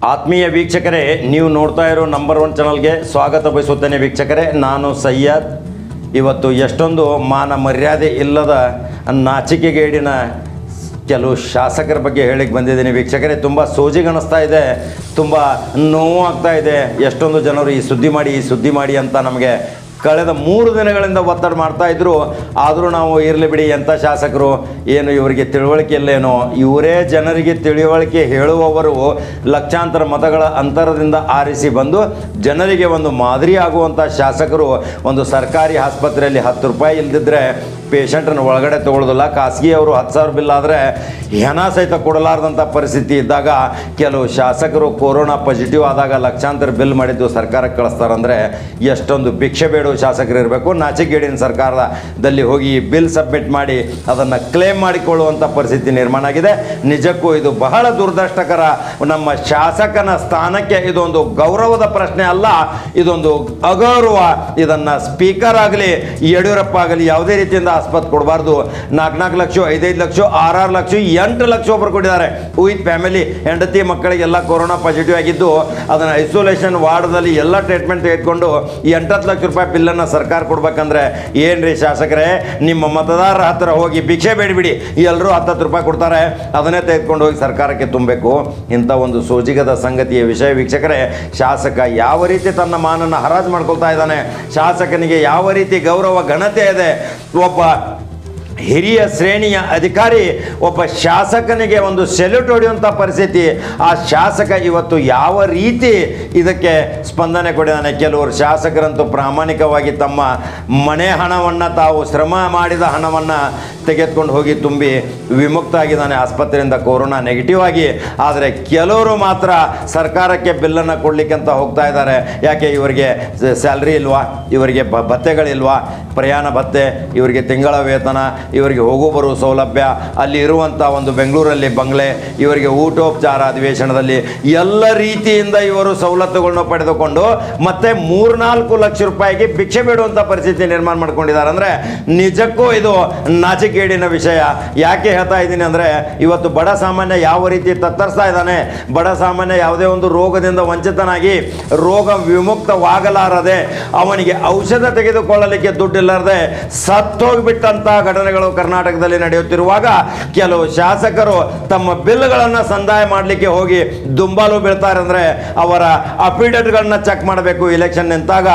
ಆತ್ಮೀಯ ವೀಕ್ಷಕರೇ, ನೀವು ನೋಡ್ತಾ ಇರೋ ನಂಬರ್ 1 ಚಾನಲ್ಗೆ ಸ್ವಾಗತ ಬಯಸುತ್ತೇನೆ. ವೀಕ್ಷಕರೇ, ನಾನು ಸಯ್ಯದ್. ಇವತ್ತು ಎಷ್ಟೊಂದು ಮಾನ ಮರ್ಯಾದೆ ಇಲ್ಲದ ನಾಚಿಕೆಗೇಡಿನ ಕೆಲವು ಶಾಸಕರ ಬಗ್ಗೆ ಹೇಳಿಕ್ಕೆ ಬಂದಿದ್ದೀನಿ. ವೀಕ್ಷಕರೇ, ತುಂಬ ಸೋಜಿಗಣಿಸ್ತಾ ಇದೆ, ತುಂಬ ನೋವು ಆಗ್ತಾ ಇದೆ. ಎಷ್ಟೊಂದು ಜನರು ಈ ಸುದ್ದಿ ಮಾಡಿ ಅಂತ ನಮಗೆ ಕಳೆದ 3 ದಿನಗಳಿಂದ ಒತ್ತಡ ಮಾಡ್ತಾಯಿದ್ರು. ಆದರೂ ನಾವು ಇರಲಿ ಬಿಡಿ, ಎಂಥ ಶಾಸಕರು, ಏನು ಇವರಿಗೆ ತಿಳುವಳಿಕೆ ಇಲ್ಲೇನೋ, ಇವರೇ ಜನರಿಗೆ ತಿಳುವಳಿಕೆ ಹೇಳುವವರು ಲಕ್ಷಾಂತರ ಮತಗಳ ಅಂತರದಿಂದ ಆರಿಸಿ ಬಂದು ಜನರಿಗೆ ಒಂದು ಮಾದರಿ ಆಗುವಂಥ ಶಾಸಕರು ಒಂದು ಸರ್ಕಾರಿ ಆಸ್ಪತ್ರೆಯಲ್ಲಿ 10 ರೂಪಾಯಿ ಇಲ್ದಿದ್ರೆ ಪೇಷಂಟನ್ನು ಒಳಗಡೆ ತೊಗೊಳ್ಳೋದಿಲ್ಲ. ಖಾಸಗಿಯವರು 10,000 ಬಿಲ್ ಆದರೆ ಹೆಣ ಸಹಿತ ಕೊಡಲಾರ್ದಂಥ ಪರಿಸ್ಥಿತಿ ಇದ್ದಾಗ ಕೆಲವು ಶಾಸಕರು ಕೊರೋನಾ ಪಾಸಿಟಿವ್ ಆದಾಗ ಲಕ್ಷಾಂತರ ಬಿಲ್ ಮಾಡಿದ್ದು ಸರ್ಕಾರಕ್ಕೆ ಕಳಿಸ್ತಾರಂದರೆ ಎಷ್ಟೊಂದು ಭಿಕ್ಷೆ ಬೇಡ ಶಾಸಕರು ಇರಬೇಕು. ನಾಚಿಕೆಗೇಡಿನ ಸರ್ಕಾರದಲ್ಲಿ ಹೋಗಿ ಬಿಲ್ ಸಬ್ಮಿಟ್ ಮಾಡಿ ಅದನ್ನು ಕ್ಲೇಮ್ ಮಾಡಿಕೊಳ್ಳುವಂಥ ಪರಿಸ್ಥಿತಿ ನಿರ್ಮಾಣ ಆಗಿದೆ. ನಿಜಕ್ಕೂ ಇದು ಬಹಳ ದುರದೃಷ್ಟಕರ. ನಮ್ಮ ಶಾಸಕನ ಸ್ಥಾನಕ್ಕೆ ಇದೊಂದು ಗೌರವದ ಪ್ರಶ್ನೆ ಅಲ್ಲ, ಇದೊಂದು ಅಗೌರವ. ಇದನ್ನು ಸ್ಪೀಕರ್ ಆಗಲಿ ಯಡಿಯೂರಪ್ಪ ಆಗಲಿ ಯಾವುದೇ ರೀತಿಯಿಂದ ಆಸ್ಪತ್ರೆ ಕೊಡಬಾರ್ದು. 4 ಲಕ್ಷ, 5 ಲಕ್ಷ, 6 ಲಕ್ಷ, 8 ಲಕ್ಷ ಒಬ್ಬರು ಕೊಟ್ಟಿದ್ದಾರೆ. ವಿತ್ ಫ್ಯಾಮಿಲಿ, ಹೆಂಡತಿ ಮಕ್ಕಳಿಗೆಲ್ಲ ಕೊರೋನಾ ಪಾಸಿಟಿವ್ ಆಗಿದ್ದು ಅದನ್ನು ಐಸೋಲೇಷನ್ ವಾರ್ಡ್ದಲ್ಲಿ ಎಲ್ಲ ಟ್ರೀಟ್ಮೆಂಟ್ ತೆಗೆದುಕೊಂಡು 8 ಲಕ್ಷ ರೂಪಾಯಿ ಬಿಲ್ಲನ್ನು ಸರ್ಕಾರ ಕೊಡ್ಬೇಕಂದ್ರೆ ಏನ್ರಿ ಶಾಸಕರೇ, ನಿಮ್ಮ ಮತದಾರರ ಹತ್ತಿರ ಹೋಗಿ ಭಿಕ್ಷೆ ಬೇಡಿಬಿಡಿ, ಎಲ್ಲರೂ 10 ರೂಪಾಯಿ ಕೊಡ್ತಾರೆ, ಅದನ್ನೇ ತೆಗೆದುಕೊಂಡು ಹೋಗಿ ಸರ್ಕಾರಕ್ಕೆ ತುಂಬಬೇಕು. ಇಂಥ ಒಂದು ಸೋಜಿಗದ ಸಂಗತಿಯ ವಿಷಯ. ವೀಕ್ಷಕರೇ, ಶಾಸಕ ಯಾವ ರೀತಿ ತನ್ನ ಮಾನನ್ನು ಹರಾಜು ಮಾಡ್ಕೊಳ್ತಾ ಇದ್ದಾನೆ, ಶಾಸಕನಿಗೆ ಯಾವ ರೀತಿ ಗೌರವ ಘನತೆ ಇದೆ. ಒಬ್ಬ ಹಿರಿಯ ಶ್ರೇಣಿಯ ಅಧಿಕಾರಿ ಒಬ್ಬ ಶಾಸಕನಿಗೆ ಒಂದು ಸೆಲ್ಯೂಟ್ ಹೊಡೆಯುವಂಥ ಪರಿಸ್ಥಿತಿ. ಆ ಶಾಸಕ ಇವತ್ತು ಯಾವ ರೀತಿ ಇದಕ್ಕೆ ಸ್ಪಂದನೆ ಕೊಟ್ಟಿದ್ದಾನೆ. ಕೆಲವರು ಶಾಸಕರಂತೂ ಪ್ರಾಮಾಣಿಕವಾಗಿ ತಮ್ಮ ಮನೆ ಹಣವನ್ನು, ತಾವು ಶ್ರಮ ಮಾಡಿದ ಹಣವನ್ನು ತೆಗೆದುಕೊಂಡು ಹೋಗಿ ತುಂಬಿ ವಿಮುಕ್ತ ಆಗಿದ್ದಾನೆ ಆಸ್ಪತ್ರೆಯಿಂದ ಕೊರೋನಾ ನೆಗೆಟಿವ್ ಆಗಿ. ಆದರೆ ಕೆಲವರು ಮಾತ್ರ ಸರ್ಕಾರಕ್ಕೆ ಬಿಲ್ಲನ್ನು ಕೊಡಲಿಕ್ಕೆ ಅಂತ ಹೋಗ್ತಾ ಇದ್ದಾರೆ. ಯಾಕೆ ಇವರಿಗೆ ಸ್ಯಾಲ್ರಿ ಇಲ್ವಾ, ಇವರಿಗೆ ಭತ್ಯೆಗಳಿಲ್ವಾ, ಪ್ರಯಾಣ ಭತ್ಯೆ, ಇವರಿಗೆ ತಿಂಗಳ ವೇತನ, ಇವರಿಗೆ ಹೋಗು ಬರುವ ಸೌಲಭ್ಯ, ಅಲ್ಲಿ ಇರುವಂಥ ಒಂದು ಬೆಂಗಳೂರಲ್ಲಿ ಬಂಗ್ಲೆ, ಇವರಿಗೆ ಊಟೋಪಚಾರ ಅಧಿವೇಶನದಲ್ಲಿ ಎಲ್ಲ ರೀತಿಯಿಂದ ಇವರು ಸವಲತ್ತುಗಳನ್ನ ಪಡೆದುಕೊಂಡು ಮತ್ತೆ 3-4 ಲಕ್ಷ ರೂಪಾಯಿಗೆ ಭಿಕ್ಷೆ ಬೇಡುವಂಥ ಪರಿಸ್ಥಿತಿ ನಿರ್ಮಾಣ ಮಾಡ್ಕೊಂಡಿದ್ದಾರೆ. ಅಂದರೆ ನಿಜಕ್ಕೂ ಇದು ನಾಚಿಕೆಗೇಡಿನ ವಿಷಯ. ಯಾಕೆ ಹೇಳ್ತಾ ಇದ್ದೀನಿ ಅಂದರೆ, ಇವತ್ತು ಬಡ ಸಾಮಾನ್ಯ ಯಾವ ರೀತಿ ತತ್ತರಿಸ್ತಾ ಇದ್ದಾನೆ. ಬಡ ಸಾಮಾನ್ಯ ಯಾವುದೇ ಒಂದು ರೋಗದಿಂದ ವಂಚಿತನಾಗಿ ರೋಗ ವಿಮುಕ್ತವಾಗಲಾರದೆ ಅವನಿಗೆ ಔಷಧ ತೆಗೆದುಕೊಳ್ಳಲಿಕ್ಕೆ ದುಡ್ಡಿಲ್ಲದೆ ಸತ್ತೋಗ್ಬಿಟ್ಟಂಥ ಘಟನೆಗಳು ಕರ್ನಾಟಕದಲ್ಲಿ ನಡೆಯುತ್ತಿರುವಾಗ ಕೆಲವು ಶಾಸಕರು ತಮ್ಮ ಬಿಲ್ಗಳನ್ನು ಸಂದಾಯ ಮಾಡಲಿಕ್ಕೆ ಹೋಗಿ ದುಂಬಾಲು ಬೀಳ್ತಾರೆ. ಅಂದರೆ ಅವರ ಅಫಿಡೇಟ್ಗಳನ್ನ ಚೆಕ್ ಮಾಡಬೇಕು. ಇಲೆಕ್ಷನ್ ನಿಂತಾಗ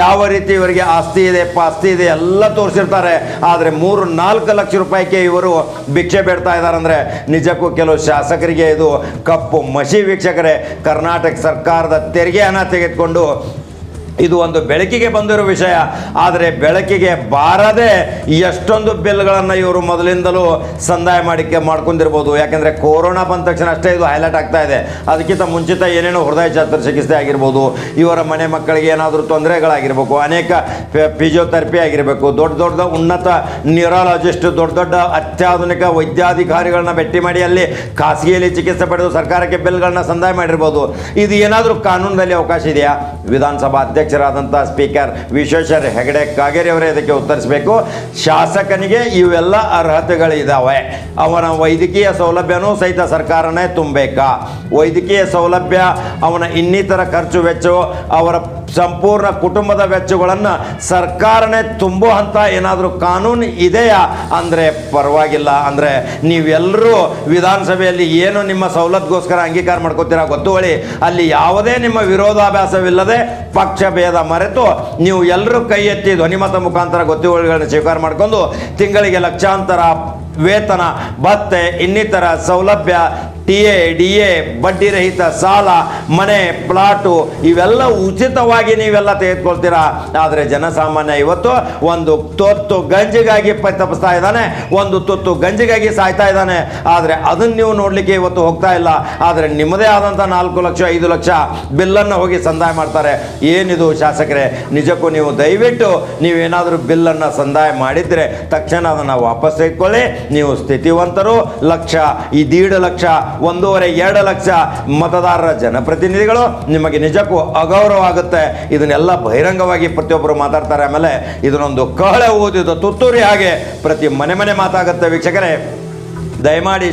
ಯಾವ ರೀತಿ ಇವರಿಗೆ ಆಸ್ತಿ ಇದೆ, ಪಾಸ್ತಿ ಇದೆ ಎಲ್ಲ ತೋರಿಸಿರ್ತಾರೆ. ಆದರೆ 3-4 ಲಕ್ಷ ರೂಪಾಯಿಗೆ ಇವರು ಭಿಕ್ಷೆ ಬೇಡ್ತಾ ಇದ್ದಾರೆ. ಅಂದರೆ ನಿಜಕ್ಕೂ ಕೆಲವು ಶಾಸಕರಿಗೆ ಇದು ಕಪ್ಪು ಮಸಿ. ವೀಕ್ಷಕರೇ, ಕರ್ನಾಟಕ ಸರ್ಕಾರದ ತೆರಿಗೆ ಹಣ ತೆಗೆದುಕೊಂಡು ಇದು ಒಂದು ಬೆಳಕಿಗೆ ಬಂದಿರೋ ವಿಷಯ. ಆದರೆ ಬೆಳಕಿಗೆ ಬಾರದೆ ಎಷ್ಟೊಂದು ಬಿಲ್ಗಳನ್ನು ಇವರು ಮೊದಲಿಂದಲೂ ಸಂದಾಯ ಮಾಡ್ಕೊಂಡಿರ್ಬೋದು. ಯಾಕೆಂದರೆ ಕೊರೋನಾ ಬಂದ ತಕ್ಷಣ ಅಷ್ಟೇ ಇದು ಹೈಲೈಟ್ ಆಗ್ತಾ ಇದೆ. ಅದಕ್ಕಿಂತ ಮುಂಚಿತ ಏನೇನೋ ಹೃದಯ ಶಸ್ತ್ರಚಿಕಿತ್ಸೆ ಆಗಿರ್ಬೋದು, ಇವರ ಮನೆ ಮಕ್ಕಳಿಗೆ ಏನಾದರೂ ತೊಂದರೆಗಳಾಗಿರ್ಬೇಕು, ಅನೇಕ ಫಿಸಿಯೋಥೆರಪಿ ಆಗಿರಬೇಕು, ದೊಡ್ಡ ಉನ್ನತ ನ್ಯೂರಾಲಜಿಸ್ಟ್, ದೊಡ್ಡ ಅತ್ಯಾಧುನಿಕ ವೈದ್ಯಾಧಿಕಾರಿಗಳನ್ನ ಭೇಟಿ ಮಾಡಿ ಅಲ್ಲಿ ಖಾಸಗಿಯಲ್ಲಿ ಚಿಕಿತ್ಸೆ ಪಡೆದು ಸರ್ಕಾರಕ್ಕೆ ಬಿಲ್ಗಳನ್ನ ಸಂದಾಯ ಮಾಡಿರ್ಬೋದು. ಇದು ಏನಾದರೂ ಕಾನೂನಿನಲ್ಲಿ ಅವಕಾಶ ಇದೆಯಾ? ವಿಧಾನಸಭಾ ಅಧ್ಯಕ್ಷರಾದಂಥ ಸ್ಪೀಕರ್ ವಿಶ್ವೇಶ್ವರ ಹೆಗಡೆ ಕಾಗೇರಿ ಅವರೇ ಇದಕ್ಕೆ ಉತ್ತರಿಸಬೇಕು. ಶಾಸಕನಿಗೆ ಇವೆಲ್ಲ ಅರ್ಹತೆಗಳಿದ್ದಾವೆ. ಅವನ ವೈದ್ಯಕೀಯ ಸೌಲಭ್ಯನೂ ಸಹಿತ ಸರ್ಕಾರನೇ ತುಂಬಬೇಕಾ? ವೈದ್ಯಕೀಯ ಸೌಲಭ್ಯ, ಅವನ ಇನ್ನಿತರ ಖರ್ಚು ವೆಚ್ಚ, ಅವರ ಸಂಪೂರ್ಣ ಕುಟುಂಬದ ವೆಚ್ಚಗಳನ್ನು ಸರ್ಕಾರನೇ ತುಂಬುವಂಥ ಏನಾದರೂ ಕಾನೂನು ಇದೆಯಾ ಅಂದರೆ ಪರವಾಗಿಲ್ಲ. ಅಂದರೆ ನೀವೆಲ್ಲರೂ ವಿಧಾನಸಭೆಯಲ್ಲಿ ಏನು ನಿಮ್ಮ ಸವಲತ್ತುಗೋಸ್ಕರ ಅಂಗೀಕಾರ ಮಾಡ್ಕೋತೀರಾ ಗೊತ್ತುವಳಿ, ಅಲ್ಲಿ ಯಾವುದೇ ನಿಮ್ಮ ವಿರೋಧಾಭ್ಯಾಸವಿಲ್ಲದೆ ಪಕ್ಷ ಭೇದ ಮರೆತು ನೀವು ಎಲ್ಲರೂ ಕೈ ಎತ್ತಿ ಧ್ವನಿಮತ ಮುಖಾಂತರ ಗೊತ್ತುವಳಿಗಳನ್ನ ಸ್ವೀಕಾರ ಮಾಡಿಕೊಂಡು ತಿಂಗಳಿಗೆ ಲಕ್ಷಾಂತರ ವೇತನ, ಭತ್ಯೆ, ಇನ್ನಿತರ ಸೌಲಭ್ಯ, TA, DA, ಬಡ್ಡಿ ರಹಿತ ಸಾಲ, ಮನೆ, ಪ್ಲಾಟು ಇವೆಲ್ಲ ಉಚಿತವಾಗಿ ನೀವೆಲ್ಲ ತೆಗೆದುಕೊಳ್ತೀರಾ. ಆದರೆ ಜನಸಾಮಾನ್ಯ ಇವತ್ತು ಒಂದು ತೊತ್ತು ಗಂಜಿಗಾಗಿ ತಪ್ಪಿಸ್ತಾ ಇದ್ದಾನೆ, ಒಂದು ತುತ್ತು ಗಂಜಿಗಾಗಿ ಸಾಯ್ತಾ ಇದ್ದಾನೆ. ಆದರೆ ಅದನ್ನು ನೀವು ನೋಡಲಿಕ್ಕೆ ಇವತ್ತು ಹೋಗ್ತಾ ಇಲ್ಲ. ಆದರೆ ನಿಮ್ಮದೇ ಆದಂಥ 4 ಲಕ್ಷ, 5 ಲಕ್ಷ ಬಿಲ್ಲನ್ನು ಹೋಗಿ ಸಂದಾಯ ಮಾಡ್ತಾರೆ. ಏನಿದು ಶಾಸಕರೇ? ನಿಜಕ್ಕೂ ನೀವು ದಯವಿಟ್ಟು ನೀವೇನಾದರೂ ಬಿಲ್ಲನ್ನು ಸಂದಾಯ ಮಾಡಿದರೆ ತಕ್ಷಣ ಅದನ್ನು ವಾಪಸ್ ತೆಗೆದುಕೊಳ್ಳಿ. ನೀವು ಸ್ಥಿತಿವಂತರು. 1.5 ಲಕ್ಷ 1.5-2 ಲಕ್ಷ ಮತದಾರರ ಜನಪ್ರತಿನಿಧಿಗಳು, ನಿಮಗೆ ನಿಜಕ್ಕೂ ಅಗೌರವ ಆಗುತ್ತೆ. ಇದನ್ನೆಲ್ಲ ಬಹಿರಂಗವಾಗಿ ಪ್ರತಿಯೊಬ್ಬರು ಮಾತಾಡ್ತಾರೆ. ಆಮೇಲೆ ಇದನ್ನೊಂದು ಕಹಳೆ ಊದಿದ ತುತ್ತೂರಿ ಹಾಗೆ ಪ್ರತಿ ಮನೆ ಮಾತಾಗುತ್ತೆ. ವೀಕ್ಷಕರೇ, ದಯಮಾಡಿ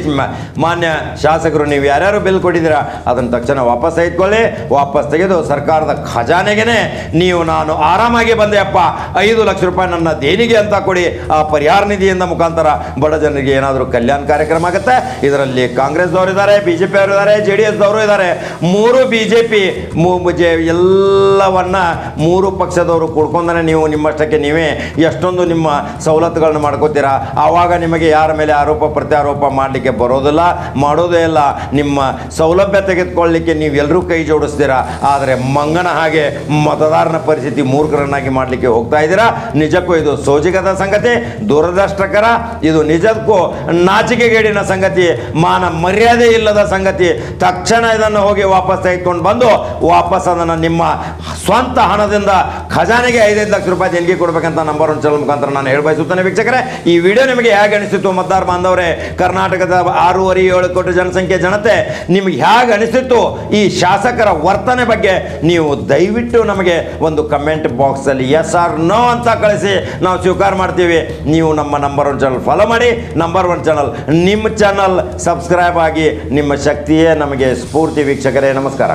ಮಾನ್ಯ ಶಾಸಕರು ನೀವು ಯಾರ್ಯಾರು ಬಿಲ್ ಕೊಟ್ಟಿದ್ದೀರಾ ಅದನ್ನು ತಕ್ಷಣ ವಾಪಸ್ ತೆಗೆದುಕೊಳ್ಳಿ. ವಾಪಸ್ ತೆಗೆದು ಸರ್ಕಾರದ ಖಜಾನೆಗೆ ನೀವು ನಾನು ಆರಾಮಾಗಿ ಬಂದೆಯಪ್ಪ 5 ಲಕ್ಷ ರೂಪಾಯಿ ನನ್ನ ದೇಣಿಗೆ ಅಂತ ಕೊಡಿ. ಆ ಪರಿಹಾರ ನಿಧಿಯಿಂದ ಮುಖಾಂತರ ಬಡ ಜನರಿಗೆ ಏನಾದರೂ ಕಲ್ಯಾಣ ಕಾರ್ಯಕ್ರಮ ಆಗುತ್ತೆ. ಇದರಲ್ಲಿ ಕಾಂಗ್ರೆಸ್ದವರು ಇದ್ದಾರೆ, BJP ಅವರು ಇದ್ದಾರೆ, JDS ದವರು ಇದ್ದಾರೆ. 3 BJP ಎಲ್ಲವನ್ನ 3 ಪಕ್ಷದವರು ಕೂಡ್ಕೊಂಡೇ ನೀವು ನಿಮ್ಮಷ್ಟಕ್ಕೆ ನೀವೇ ಎಷ್ಟೊಂದು ನಿಮ್ಮ ಸವಲತ್ತುಗಳನ್ನ ಮಾಡ್ಕೋತೀರಾ. ಆವಾಗ ನಿಮಗೆ ಯಾರ ಮೇಲೆ ಆರೋಪ ಪ್ರತ್ಯಾರೋಪ ಮಾಡಲಿಕ್ಕೆ ಬರೋದಿಲ್ಲ, ಮಾಡೋದೇ ಇಲ್ಲ. ನಿಮ್ಮ ಸೌಲಭ್ಯ ತೆಗೆದುಕೊಳ್ಳಲಿಕ್ಕೆ ನೀವೆಲ್ಲರೂ ಕೈ ಜೋಡಿಸ್ತೀರಾ. ಆದರೆ ಮಂಗನ ಹಾಗೆ ಮತದಾರನ ಪರಿಸ್ಥಿತಿ ಮೂರ್ಖರನ್ನಾಗಿ ಮಾಡಲಿಕ್ಕೆ ಹೋಗ್ತಾ ಇದ್ದೀರಾ. ನಿಜಕ್ಕೂ ಇದು ಸೋಜಿಗದ ಸಂಗತಿ, ದುರದೃಷ್ಟಕರ. ಇದು ನಿಜಕ್ಕೂ ನಾಚಿಕೆಗೇಡಿನ ಸಂಗತಿ, ಮಾನ ಮರ್ಯಾದೆ ಇಲ್ಲದ ಸಂಗತಿ. ತಕ್ಷಣ ಇದನ್ನು ಹೋಗಿ ವಾಪಸ್ ತೆಗೆದುಕೊಂಡು ಬಂದು ವಾಪಸ್ ಅದನ್ನು ನಿಮ್ಮ ಸ್ವಂತ ಹಣದಿಂದ ಖಜಾನೆಗೆ 5 ಲಕ್ಷ ರೂಪಾಯಿ ದೇಣಿಗೆ ಕೊಡಬೇಕಂತ ನಂಬರ್ 1 ಚಾನಲ್ ಮುಖಾಂತರ ನಾನು ಹೇಳಬಯಸುತ್ತೇನೆ. ವೀಕ್ಷಕರೇ, ಈ ವಿಡಿಯೋ ನಿಮಗೆ ಹೇಗೆ ಅನಿಸಿತ್ತು ಮತದಾರ ಬಾಂಧವರೇ? ಕರ್ನಾಟಕದ 6.7 ಕೋಟಿ ಜನಸಂಖ್ಯೆ ಜನತೆ ನಿಮಗೆ ಹೇಗೆ ಅನಿಸಿತ್ತು ಈ ಶಾಸಕರ ವರ್ತನೆ ಬಗ್ಗೆ? ನೀವು ದಯವಿಟ್ಟು ನಮಗೆ ಒಂದು ಕಮೆಂಟ್ ಬಾಕ್ಸಲ್ಲಿ ಎಸ್ ಆರ್ ನೋ ಅಂತ ಕಳಿಸಿ, ನಾವು ಸ್ವೀಕಾರ ಮಾಡ್ತೀವಿ. ನೀವು ನಮ್ಮ ನಂಬರ್ 1 ಚಾನಲ್ ಫಾಲೋ ಮಾಡಿ. ನಂಬರ್ 1 ಚಾನಲ್ ನಿಮ್ಮ ಚಾನಲ್ ಸಬ್ಸ್ಕ್ರೈಬ್ ಆಗಿ. ನಿಮ್ಮ ಶಕ್ತಿಯೇ ನಮಗೆ ಸ್ಫೂರ್ತಿ. ವೀಕ್ಷಕರೇ, ನಮಸ್ಕಾರ.